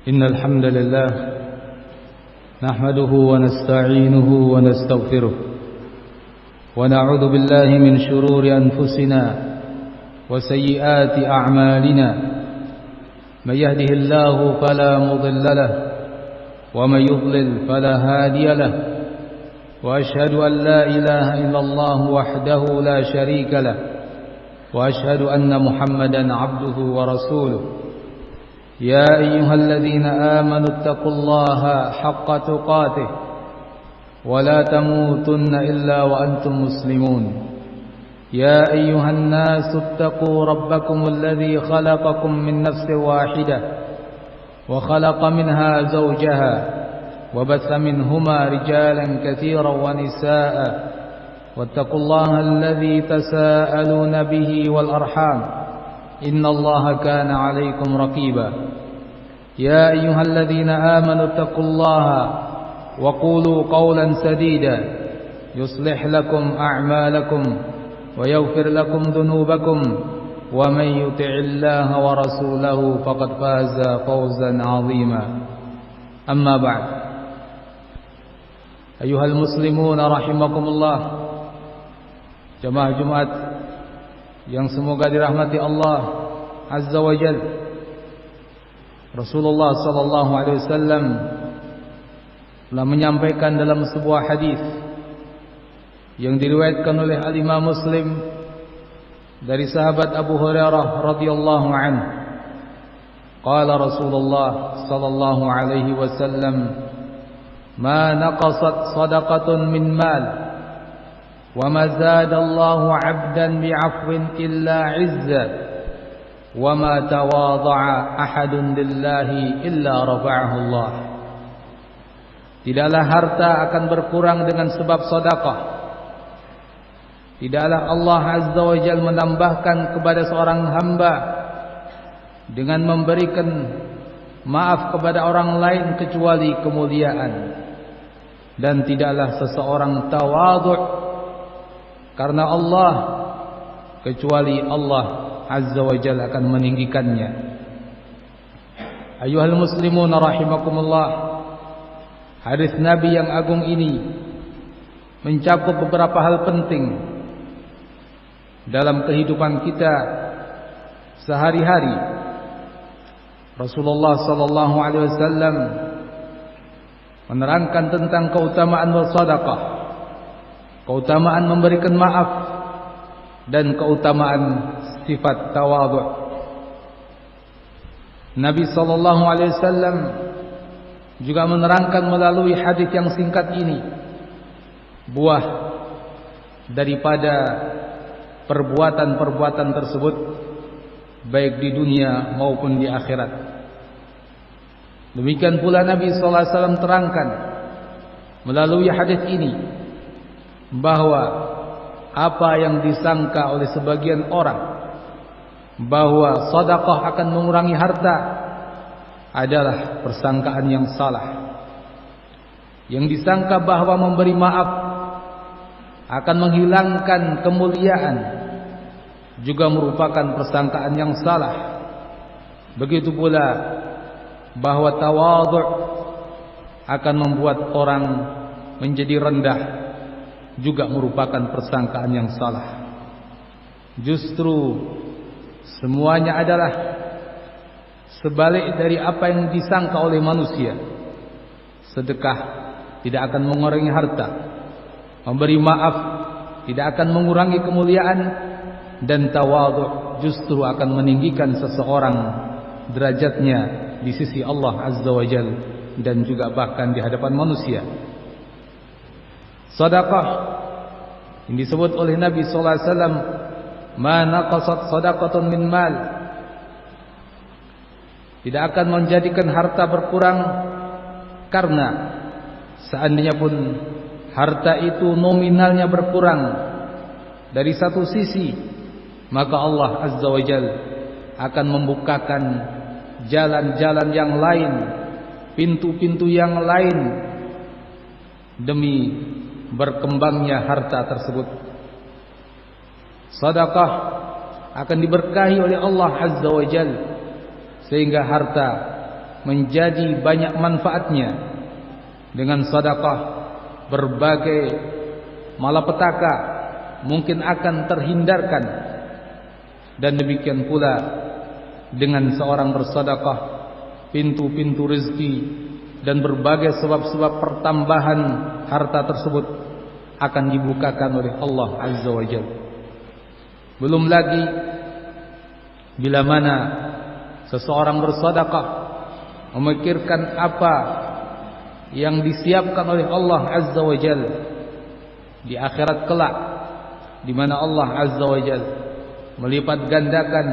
إن الحمد لله نحمده ونستعينه ونستغفره ونعوذ بالله من شرور أنفسنا وسيئات أعمالنا من يهده الله فلا مضل له ومن يضلل فلا هادي له وأشهد أن لا إله إلا الله وحده لا شريك له وأشهد أن محمدا عبده ورسوله يا أيها الذين آمنوا اتقوا الله حق تقاته ولا تموتن إلا وأنتم مسلمون يا أيها الناس اتقوا ربكم الذي خلقكم من نفس واحدة وخلق منها زوجها وبث منهما رجالا كثيرا ونساء واتقوا الله الذي تساءلون به والأرحام إن الله كان عليكم رقيبا يا أيها الذين آمنوا اتقوا الله وقولوا قولا سديدا يصلح لكم أعمالكم ويغفر لكم ذنوبكم ومن يطع الله ورسوله فقد فاز فوزا عظيما أما بعد أيها المسلمون رحمكم الله jemaah Jumat yang semoga dirahmati Allah Azza wa Jal. Rasulullah sallallahu alaihi wasallam telah menyampaikan dalam sebuah hadis yang diriwayatkan oleh Al-Imam Muslim dari sahabat Abu Hurairah radhiyallahu anhu. Qala Rasulullah sallallahu alaihi wasallam, "Ma naqasat shadaqatun min mal وَمَا زَادَ اللَّهُ عَبْدًا بِعَفْوٍ إِلَّا عِزًّا وَمَا تَوَاضَعَ أَحَدٌ لِلَّهِ إِلَّا رَفَعَهُ اللَّهُ." Tidaklah harta akan berkurang dengan sebab sedekah. Tidaklah Allah Azza wa Jalla menambahkan kepada seorang hamba dengan memberikan maaf kepada orang lain kecuali kemuliaan. Dan tidaklah seseorang tawadhu karena Allah kecuali Allah Azza wa Jalla akan meninggikannya. Ayuhal muslimun rahimakumullah, hadis Nabi yang agung ini mencakup beberapa hal penting dalam kehidupan kita sehari-hari. Rasulullah sallallahu alaihi wasallam menerangkan tentang keutamaan bersedekah, keutamaan memberikan maaf, dan keutamaan sifat tawadhu. Nabi sallallahu alaihi wasallam juga menerangkan melalui hadis yang singkat ini buah daripada perbuatan-perbuatan tersebut baik di dunia maupun di akhirat. Demikian pula Nabi sallallahu alaihi wasallam terangkan melalui hadis ini bahwa apa yang disangka oleh sebagian orang bahwa sedekah akan mengurangi harta adalah persangkaan yang salah. Yang disangka bahwa memberi maaf akan menghilangkan kemuliaan juga merupakan persangkaan yang salah. Begitu pula bahwa tawadhu akan membuat orang menjadi rendah juga merupakan persangkaan yang salah. Justru semuanya adalah sebalik dari apa yang disangka oleh manusia. Sedekah tidak akan mengurangi harta, memberi maaf tidak akan mengurangi kemuliaan, dan tawadhu justru akan meninggikan seseorang derajatnya di sisi Allah Azza wa Jalla dan juga bahkan di hadapan manusia. Sedekah yang disebut oleh Nabi sallallahu alaihi wasallam, "Ma naqasat shadaqatun min mal." Tidak akan menjadikan harta berkurang, karena seandainya pun harta itu nominalnya berkurang dari satu sisi, maka Allah Azza wa Jalla akan membukakan jalan-jalan yang lain, pintu-pintu yang lain demi berkembangnya harta tersebut. Sedekah akan diberkahi oleh Allah Azza wa Jalla, sehingga harta menjadi banyak manfaatnya. Dengan sedekah berbagai malapetaka mungkin akan terhindarkan. Dan demikian pula dengan seorang bersedekah, pintu-pintu rezeki dan berbagai sebab-sebab pertambahan harta tersebut akan dibukakan oleh Allah Azza wa Jalla. Belum lagi bila mana seseorang bersedekah memikirkan apa yang disiapkan oleh Allah Azza wa Jalla di akhirat kelak, di mana Allah Azza wa Jalla melipat gandakan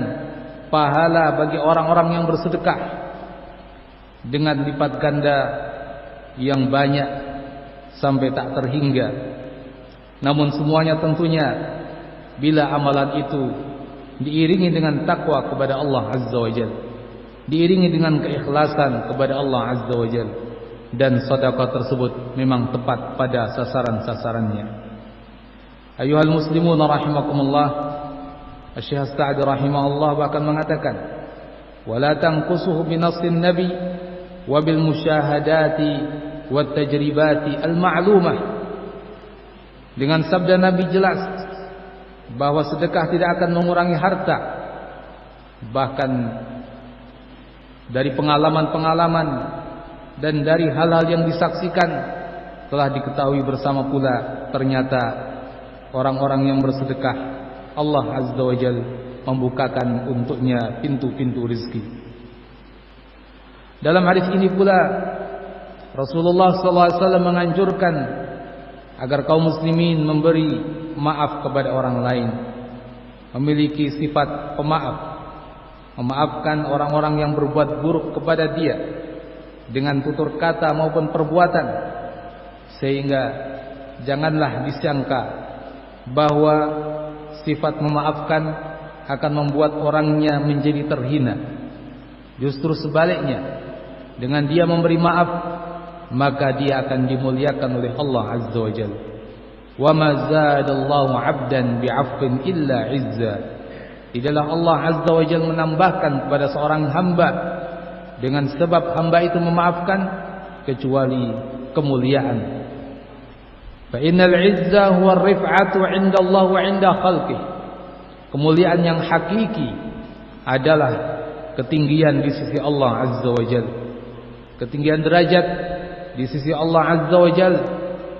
pahala bagi orang-orang yang bersedekah dengan lipat ganda yang banyak sampai tak terhingga. Namun semuanya tentunya bila amalan itu diiringi dengan takwa kepada Allah Azza wa Jalla, diiringi dengan keikhlasan kepada Allah Azza wa Jalla, dan sedekah tersebut memang tepat pada sasaran-sasarannya. Ayuhal muslimun rahimakumullah, Asy-Syaikh As-Sa'di rahimahullah bahkan mengatakan, wala tanqusuhu binassin nabi wa bil musyahadati wat tajribati al ma'lumah. Dengan sabda Nabi jelas bahwa sedekah tidak akan mengurangi harta. Bahkan dari pengalaman-pengalaman dan dari hal-hal yang disaksikan telah diketahui bersama pula, ternyata orang-orang yang bersedekah Allah Azza wa Jalla membukakan untuknya pintu-pintu rezeki. Dalam hadis ini pula Rasulullah SAW menganjurkan agar kaum muslimin memberi maaf kepada orang lain, memiliki sifat pemaaf, memaafkan orang-orang yang berbuat buruk kepada dia dengan tutur kata maupun perbuatan, sehingga janganlah disangka bahwa sifat memaafkan akan membuat orangnya menjadi terhina. Justru sebaliknya, dengan dia memberi maaf, maka dia akan dimuliakan oleh Allah Azza wa Jalla. Wa ma zadallahu 'abdan bi'afwin illa 'izza. Tidaklah Allah Azza wa Jalla menambahkan kepada seorang hamba dengan sebab hamba itu memaafkan kecuali kemuliaan. Fa innal 'izza huwa ar-rif'atu 'inda Allah wa 'inda khalqihi. Kemuliaan yang hakiki adalah ketinggian di sisi Allah Azza wa Jalla, ketinggian derajat di sisi Allah Azza wa Jalla,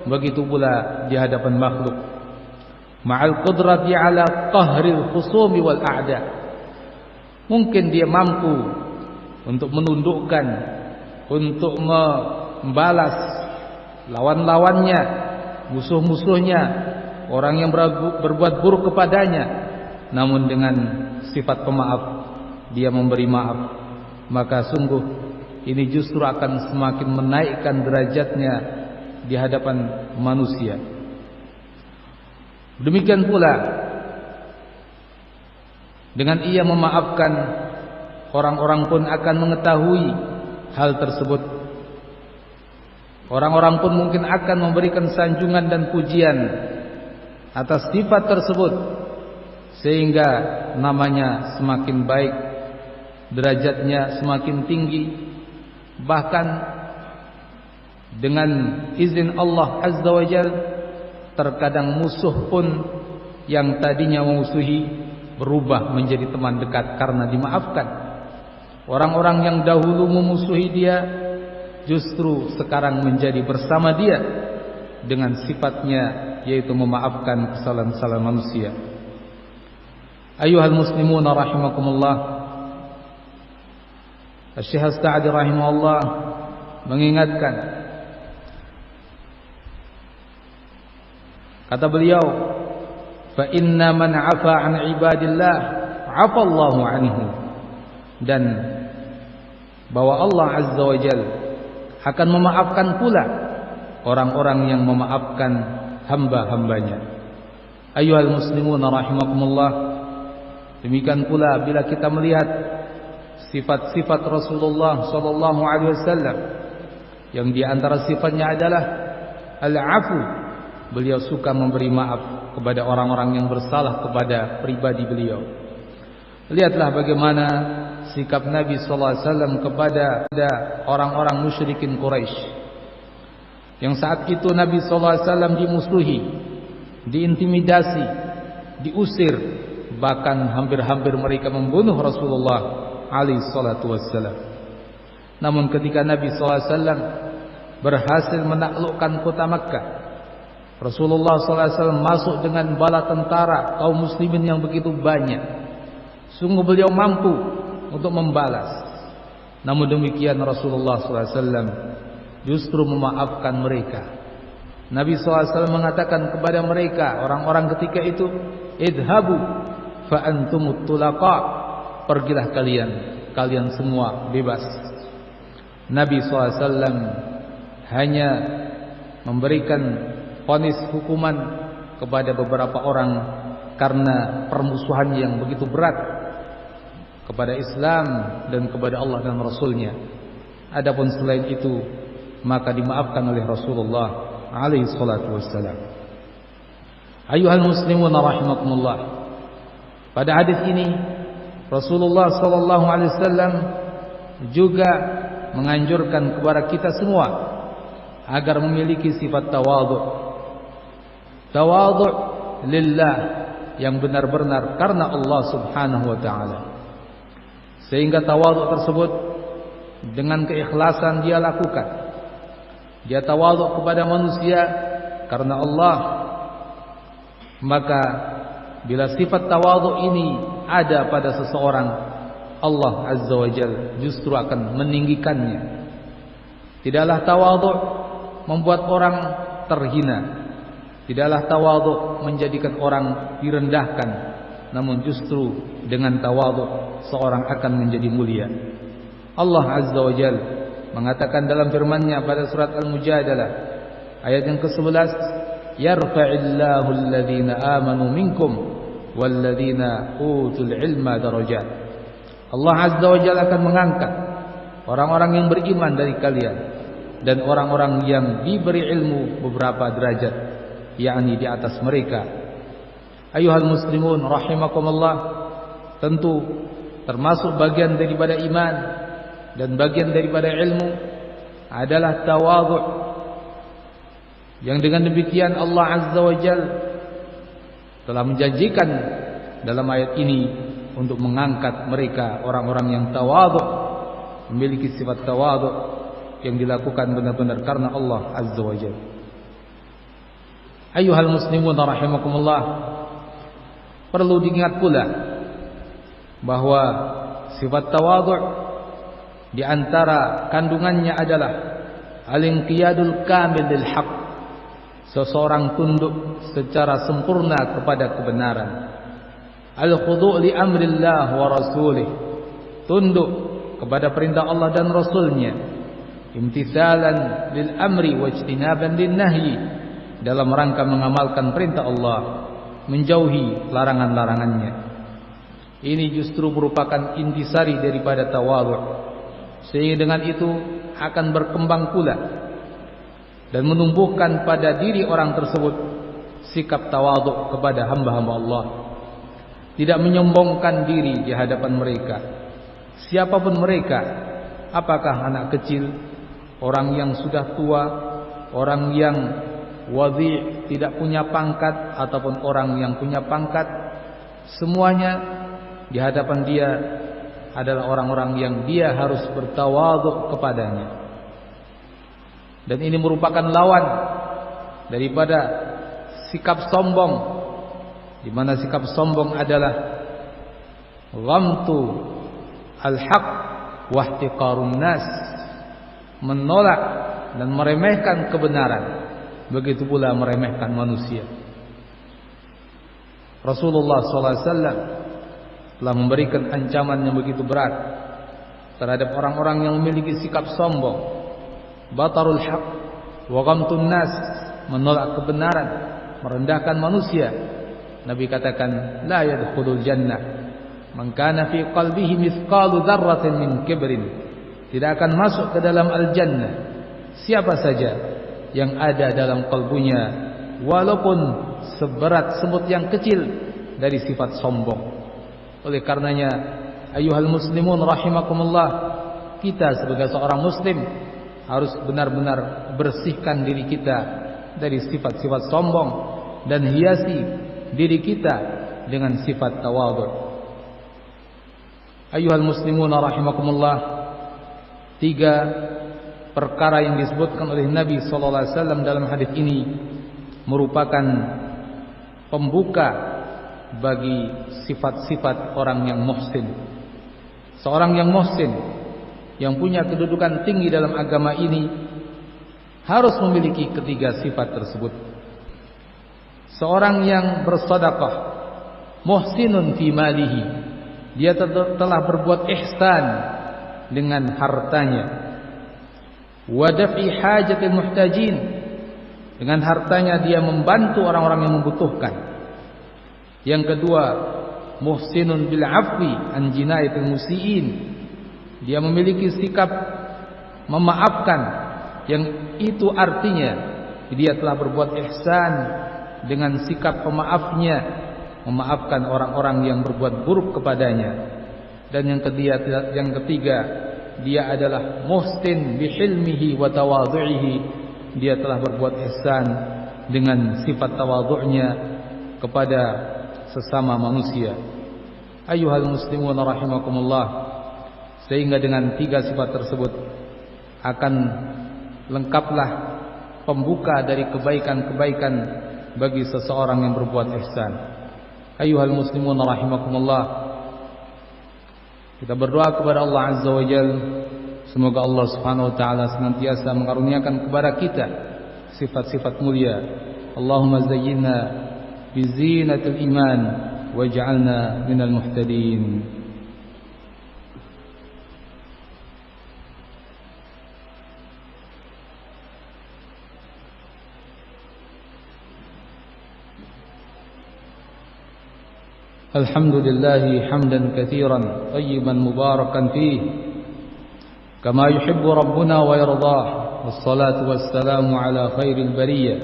begitu pula di hadapan makhluk. Ma'al qudrati ala qahril khusumi wal a'da. Mungkin dia mampu untuk menundukkan, untuk membalas lawan-lawannya, musuh-musuhnya, orang yang berbuat buruk kepadanya. Namun dengan sifat pemaaf, dia memberi maaf, maka sungguh ini justru akan semakin menaikkan derajatnya di hadapan manusia. Demikian pula dengan ia memaafkan, orang-orang pun akan mengetahui hal tersebut. Orang-orang pun mungkin akan memberikan sanjungan dan pujian atas sifat tersebut, sehingga namanya semakin baik, derajatnya semakin tinggi. Bahkan dengan izin Allah Azza wa Jalla, terkadang musuh pun yang tadinya memusuhi berubah menjadi teman dekat karena dimaafkan. Orang-orang yang dahulu memusuhi dia justru sekarang menjadi bersama dia dengan sifatnya, yaitu memaafkan kesalahan-kesalahan manusia. Ayuhal muslimun rahimakumullah, Asy-Syaikh As-Sa'di rahimahullah mengingatkan, kata beliau, fa inna man 'afa 'an ibadillah 'afa Allahu 'anhu. Dan bahwa Allah Azza wa Jalla akan memaafkan pula orang-orang yang memaafkan hamba-hambanya. Ayyuhal muslimun rahimakumullah, demikian pula bila kita melihat sifat-sifat Rasulullah sallallahu alaihi wasallam, yang di antara sifatnya adalah al-'afu. Beliau suka memberi maaf kepada orang-orang yang bersalah kepada pribadi beliau. Lihatlah bagaimana sikap Nabi sallallahu alaihi wasallam kepada orang-orang musyrikin Quraisy. Yang saat itu Nabi sallallahu alaihi wasallam dimusuhi, diintimidasi, diusir, bahkan hampir-hampir mereka membunuh Rasulullah alaihi salatu wasallam. Namun ketika Nabi sallallahu alaihi wasallam berhasil menaklukkan kota Makkah, Rasulullah SAW masuk dengan bala tentara kaum muslimin yang begitu banyak. Sungguh beliau mampu untuk membalas. Namun demikian Rasulullah SAW justru memaafkan mereka. Nabi SAW mengatakan kepada mereka, orang-orang ketika itu, idhabu fa antumut tulaqa, pergilah kalian semua bebas. Nabi SAW hanya memberikan vonis hukuman kepada beberapa orang karena permusuhan yang begitu berat kepada Islam dan kepada Allah dan Rasulnya. Adapun selain itu maka dimaafkan oleh Rasulullah alaihi salatu wassalam. Ayuhal muslimun rahimakumullah. Pada hadis ini Rasulullah sallallahu alaihi wasallam juga menganjurkan kepada kita semua agar memiliki sifat tawadhu. Tawadhu lillah, yang benar-benar karena Allah Subhanahu wa taala. Sehingga tawadhu tersebut dengan keikhlasan dia lakukan. Dia tawadhu kepada manusia karena Allah. Maka bila sifat tawadhu ini ada pada seseorang, Allah Azza wa Jalla justru akan meninggikannya. Tidaklah tawadhu membuat orang terhina. Tidaklah tawadhu menjadikan orang direndahkan, namun justru dengan tawadhu seorang akan menjadi mulia. Allah Azza wa Jalla mengatakan dalam firman-Nya pada surat Al-Mujadalah ayat yang ke-11, yarfa'illahu alladhina amanu minkum walladhina utul ilma darajat. Allah Azza wa Jalla akan mengangkat orang-orang yang beriman dari kalian dan orang-orang yang diberi ilmu beberapa derajat, yakni di atas mereka. Ayuhal muslimun rahimakumullah, tentu termasuk bagian daripada iman dan bagian daripada ilmu adalah tawadhu. Yang dengan demikian Allah Azza wa Jalla telah menjanjikan dalam ayat ini untuk mengangkat mereka, orang-orang yang tawadhu, memiliki sifat tawadhu yang dilakukan benar-benar karena Allah Azza wa Jalla. Ayuhal muslimun rahimakumullah, perlu diingat pula bahwa sifat tawadhu di antara kandungannya adalah al-inqiyadul kamil lil haqq, seseorang tunduk secara sempurna kepada kebenaran. Al-khudu' li amrillah wa rasulih, tunduk kepada perintah Allah dan Rasulnya. Imtithalan lil amri wa ijtinaban lin nahyi, dalam rangka mengamalkan perintah Allah, menjauhi larangan-larangannya. Ini justru merupakan intisari daripada tawadhu, sehingga dengan itu akan berkembang pula dan menumbuhkan pada diri orang tersebut sikap tawadhu kepada hamba-hamba Allah. Tidak menyombongkan diri di hadapan mereka, siapapun mereka, apakah anak kecil, orang yang sudah tua, orang yang wadhi' tidak punya pangkat, ataupun orang yang punya pangkat, semuanya di hadapan dia adalah orang-orang yang dia harus bertawadhu kepadanya. Dan ini merupakan lawan daripada sikap sombong, di mana sikap sombong adalah ghamtu al-haq wa ihtiqarun nas, menolak dan meremehkan kebenaran, begitu pula meremehkan manusia. Rasulullah SAW telah memberikan ancaman yang begitu berat terhadap orang-orang yang memiliki sikap sombong, batarul haq wa ghamtun nas, menolak kebenaran, merendahkan manusia. Nabi katakan, la yadkhulul jannah man kana fi qalbihi mithqalu dzarratin min kibrin, tidak akan masuk ke dalam al-jannah siapa saja yang ada dalam kalbunya walaupun seberat semut yang kecil dari sifat sombong. Oleh karenanya Ayyuhal muslimun rahimakumullah, kita sebagai seorang muslim harus benar-benar bersihkan diri kita dari sifat-sifat sombong dan hiasi diri kita dengan sifat tawadhu. Ayyuhal muslimun rahimakumullah, 3 perkara yang disebutkan oleh Nabi sallallahu alaihi wasallam dalam hadis ini merupakan pembuka bagi sifat-sifat orang yang muhsin. Seorang yang muhsin, yang punya kedudukan tinggi dalam agama ini, harus memiliki ketiga sifat tersebut. Seorang yang bersedekah, muhsinun fi malihi, dia telah berbuat ihsan dengan hartanya. Wa daf'i hajatil muhtajin, dengan hartanya dia membantu orang-orang yang membutuhkan. Yang kedua, muhsinun bil afwi an jinayatil musiiin, dia memiliki sikap memaafkan, yang itu artinya dia telah berbuat ihsan dengan sikap pemaafnya, memaafkan orang-orang yang berbuat buruk kepadanya. Dan yang ketiga, dia adalah muhsin bihilmihi wa tawadhu'ihi, dia telah berbuat ihsan dengan sifat tawadhu'nya kepada sesama manusia. Ayyuhal muslimun rahimakumullah, sehingga dengan 3 sifat tersebut akan lengkaplah pembuka dari kebaikan-kebaikan bagi seseorang yang berbuat ihsan. Ayyuhal muslimun rahimakumullah, kita berdoa kepada Allah Azza wa Jalla, semoga Allah Subhanahu wa taala senantiasa mengaruniakan kepada kita sifat-sifat mulia. Allahumma zayyinna bi zinatil iman waj'alna minal muhtadin. Alhamdulillah hamdan katsiran tayyiban mubarakan fihi kama yuhibbu rabbuna wa yardah. Wassalatu wassalamu ala khairil bariyah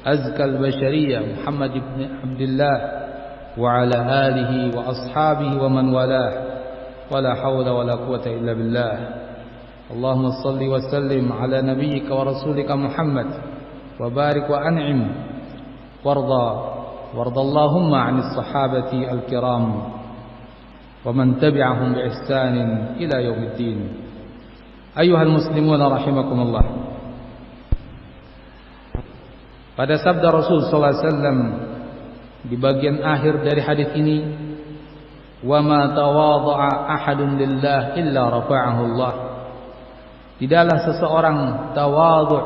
azkal bashariyah Muhammad ibn Abdullah wa ala alihi wa ashabihi wa man walah, wala hawla wala quwwata illa billah. Allahumma salli wa sallim ala nabiyyika wa rasulika Muhammad wa barik wa an'im warda Allahumma 'anis sahabati al-kiram wa man tabi'ahum bi ihsanin ila yaumiddin. Ayyuhal muslimun rahimakumullah, pada sabda Rasul sallallahu alaihi wasallam di bagian akhir dari hadis ini, wa ma tawadha'a ahadun lillah illa rafa'ahu Allah, tidaklah seseorang tawadhu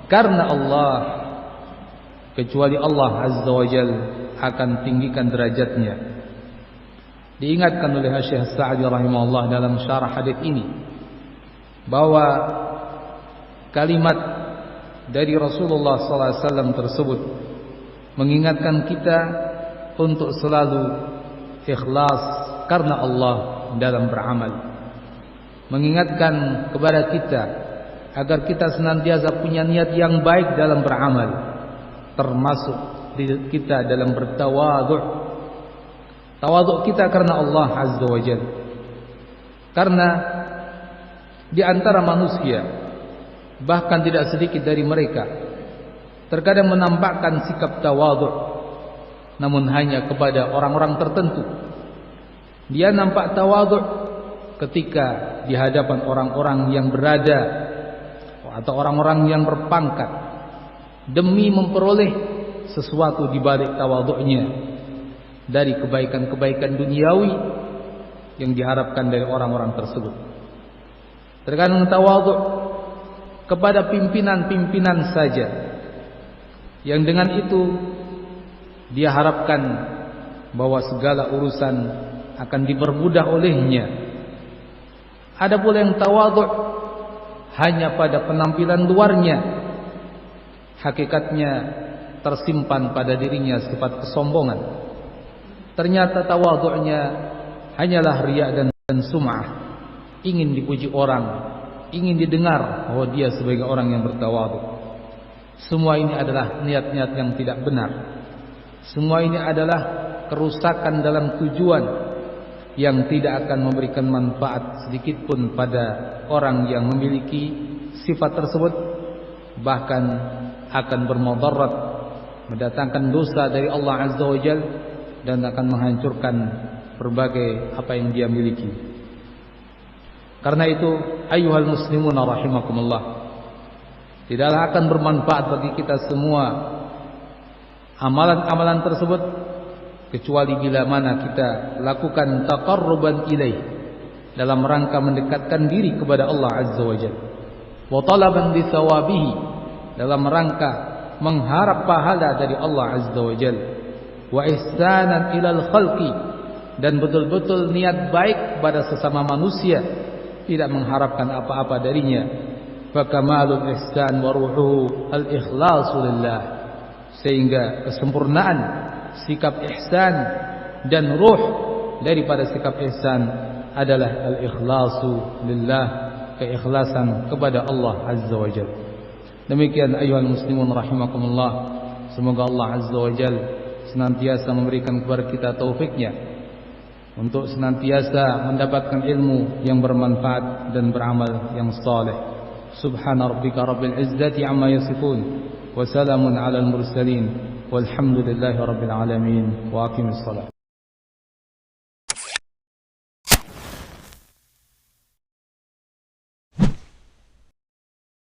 karena Allah kecuali Allah Azza wa Jalla akan tinggikan derajatnya. Diingatkan oleh Syekh Sa'di rahimahullah dalam syarah hadis ini bahwa kalimat dari Rasulullah sallallahu alaihi wasallam tersebut mengingatkan kita untuk selalu ikhlas karena Allah dalam beramal, mengingatkan kepada kita agar kita senantiasa punya niat yang baik dalam beramal, termasuk kita dalam bertawadhu'. Tawadhu' kita karena Allah Azza wa Jalla. Karena di antara manusia, bahkan tidak sedikit dari mereka, terkadang menampakkan sikap tawadhu', namun hanya kepada orang-orang tertentu. Dia nampak tawadhu' ketika di hadapan orang-orang yang berada atau orang-orang yang berpangkat, demi memperoleh sesuatu di balik tawadhu'nya dari kebaikan-kebaikan duniawi yang diharapkan dari orang-orang tersebut. Terkadang tawadhu' kepada pimpinan-pimpinan saja, yang dengan itu dia harapkan bahwa segala urusan akan dipermudah olehnya. Ada pula yang tawadhu' hanya pada penampilan luarnya, hakikatnya tersimpan pada dirinya sifat kesombongan. Ternyata tawadhu'nya hanyalah riya dan sum'ah, ingin dipuji orang, ingin didengar bahwa dia sebagai orang yang bertawadhu'. Semua ini adalah niat-niat yang tidak benar. Semua ini adalah kerusakan dalam tujuan yang tidak akan memberikan manfaat sedikit pun pada orang yang memiliki sifat tersebut, bahkan akan bermudarat, mendatangkan dosa dari Allah Azza wa Jalla, dan akan menghancurkan berbagai apa yang dia miliki. Karena itu, ayyuhal muslimun rahimakumullah, tidaklah akan bermanfaat bagi kita semua amalan-amalan tersebut kecuali bila mana kita lakukan taqarruban ilaih, dalam rangka mendekatkan diri kepada Allah Azza wa Jalla, wa talaban li thawabihi, dalam rangka mengharap pahala dari Allah Azza wa Jalla, wa ihsanan ilal khalqi, dan betul-betul niat baik pada sesama manusia, tidak mengharapkan apa-apa darinya. Fa kamalul ihsan wa ruhuhu al-ikhlasu lillah, sehingga kesempurnaan sikap ihsan dan ruh daripada sikap ihsan adalah al-ikhlasu lillah, keikhlasan kepada Allah Azza wa Jalla. Demikian ayyuhal muslimun rahimakumullah, semoga Allah Azza wa Jalla senantiasa memberikan kepada kita taufiknya untuk senantiasa mendapatkan ilmu yang bermanfaat dan beramal yang saleh. Subhana rabbika rabbil izzati amma yasifun, wa salamun alal mursalin, walhamdulillahi rabbil alamin, wa aqimis salat.